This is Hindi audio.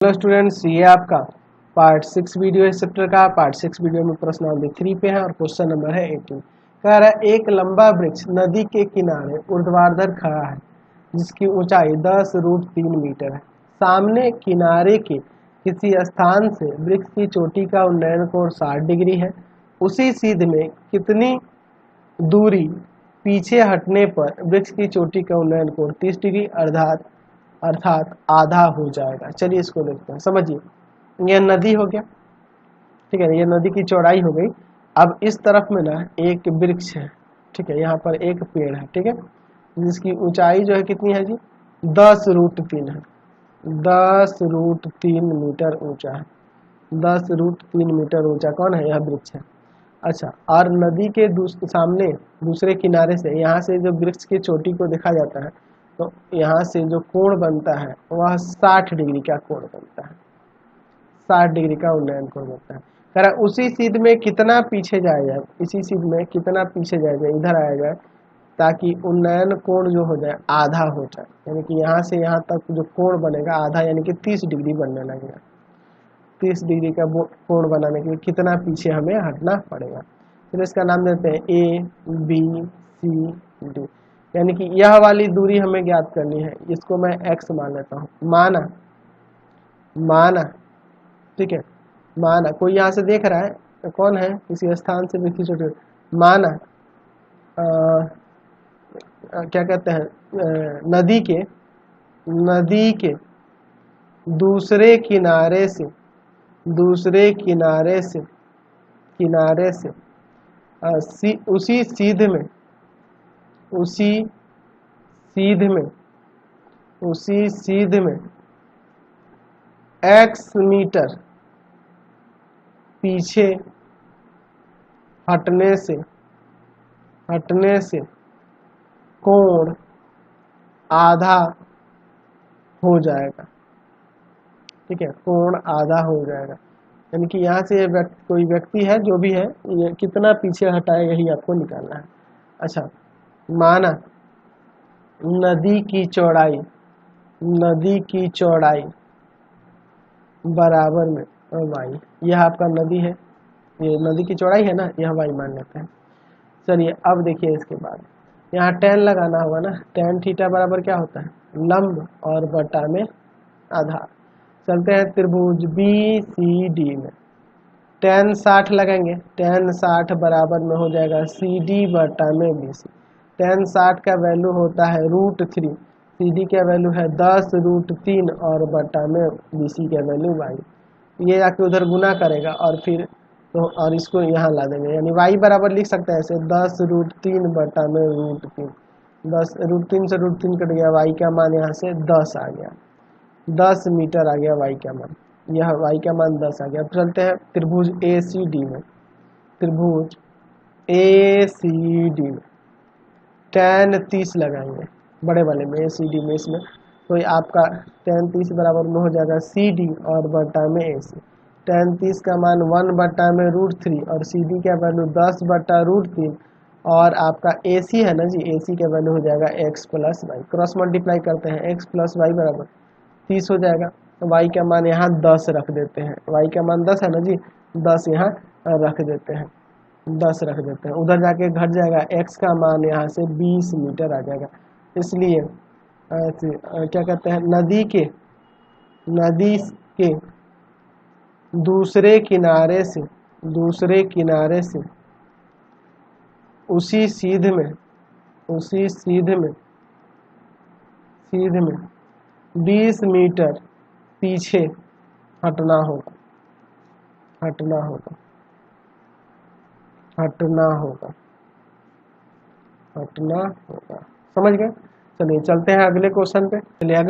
हेलो स्टूडेंट्स, ये आपका पार्ट 6 वीडियो है चैप्टर का। पार्ट 6 वीडियो में प्रश्न नंबर 3 पे है और क्वेश्चन नंबर है 18। कह रहा है एक लंबा वृक्ष नदी के किनारे ऊर्ध्वाधर खड़ा है जिसकी ऊंचाई 10√3 मीटर है। सामने किनारे के किसी स्थान से वृक्ष की चोटी का उन्नयन कोण 60 डिग्री है। उसी सीध में कितनी दूरी पीछे हटने पर वृक्ष की चोटी का उन्नयन कोण 30 डिग्री अर्थात आधा हो जाएगा। चलिए इसको देखते हैं, समझिए। यह नदी हो गया, ठीक है, ये नदी की चौड़ाई हो गई। अब इस तरफ में ना एक वृक्ष है, ठीक है, यहाँ पर एक पेड़ है, ठीक है, जिसकी ऊंचाई जो है कितनी है जी, 10√3 है। 10√3 मीटर ऊंचा है। 10√3 मीटर ऊंचा कौन है? यह वृक्ष है। अच्छा, और नदी के सामने दूसरे किनारे से, यहाँ से जो वृक्ष की चोटी को देखा जाता है तो यहाँ से जो कोण बनता है वह 60 डिग्री का कोण बनता है। 60 डिग्री का उन्नयन कोण बनता है। कह रहा उसी सीध में कितना पीछे जाया जाए, इसी सीध में कितना पीछे जाया जाए, इधर आया जाए, ताकि उन्नयन कोण जो हो जाए आधा हो जाए। यानी कि यहाँ से यहाँ तक जो कोण बनेगा आधा, यानी कि 30 डिग्री बनने लगेगा। 30 डिग्री का कोण बनाने के लिए कितना पीछे हमें हटना पड़ेगा। फिर इसका नाम देते हैं ए बी सी डी। यानी कि यह वाली दूरी हमें ज्ञात करनी है। इसको मैं x मान लेता हूँ। माना, ठीक है, माना कोई यहाँ से देख रहा है तो कौन है, किसी स्थान से व्यक्ति छोटे माना क्या कहते हैं, नदी के दूसरे किनारे से उसी सीध में x मीटर पीछे हटने से कोण आधा हो जाएगा, ठीक है, कोण आधा हो जाएगा। यानी कि यहाँ से कोई व्यक्ति है, जो भी है, ये कितना पीछे हटाए यही आपको निकालना है। अच्छा, माना नदी की चौड़ाई बराबर में y, यह आपका नदी है, ये नदी की चौड़ाई है ना, यह y मान लेते हैं। चलिए अब देखिए, इसके बाद यहाँ tan लगाना होगा ना। tan थीटा बराबर क्या होता है, लंब और बटा में आधार। चलते हैं त्रिभुज BCD में। tan 60 लगाएंगे, tan 60 बराबर में हो जाएगा CD बटा में BC। tan 60 का वैल्यू होता है √3, CD का वैल्यू है 10√3 और बटा में BC का वैल्यू y। ये आके उधर गुना करेगा और फिर तो और इसको यहाँ ला देंगे, यानी y बराबर लिख सकते हैं ऐसे 10√3 बटा में √3। 10√3 से √3 कट गया, y का मान यहाँ से 10 आ गया। 10 मीटर आ गया y का मान, यह y का मान 10 आ गया। अब चलते हैं त्रिभुज ACD में। त्रिभुज ACD में tan 30 लगाएंगे, बड़े वाले में ACD में, इसमें तो आपका tan 30 बराबर में हो जाएगा CD और बटा में AC। tan 30 का मान 1 बटा में √3 और CD का वैल्यू 10 बटा √3 और आपका AC है ना जी, AC का वैल्यू हो जाएगा x plus y. Cross multiply करते हैं, x प्लस वाई बराबर 30 हो जाएगा। तो y का मान यहाँ 10 रख देते हैं, y का मान 10 है ना जी, 10 यहाँ रख देते हैं, 10 रख देते हैं। उधर जाके घट जाएगा, x का मान यहाँ से 20 मीटर आ जाएगा। इसलिए क्या कहते हैं, नदी के दूसरे किनारे से उसी सीध में 20 मीटर पीछे हटना होगा। समझ गए? चलिए चलते हैं अगले क्वेश्चन पे। चलिए अगले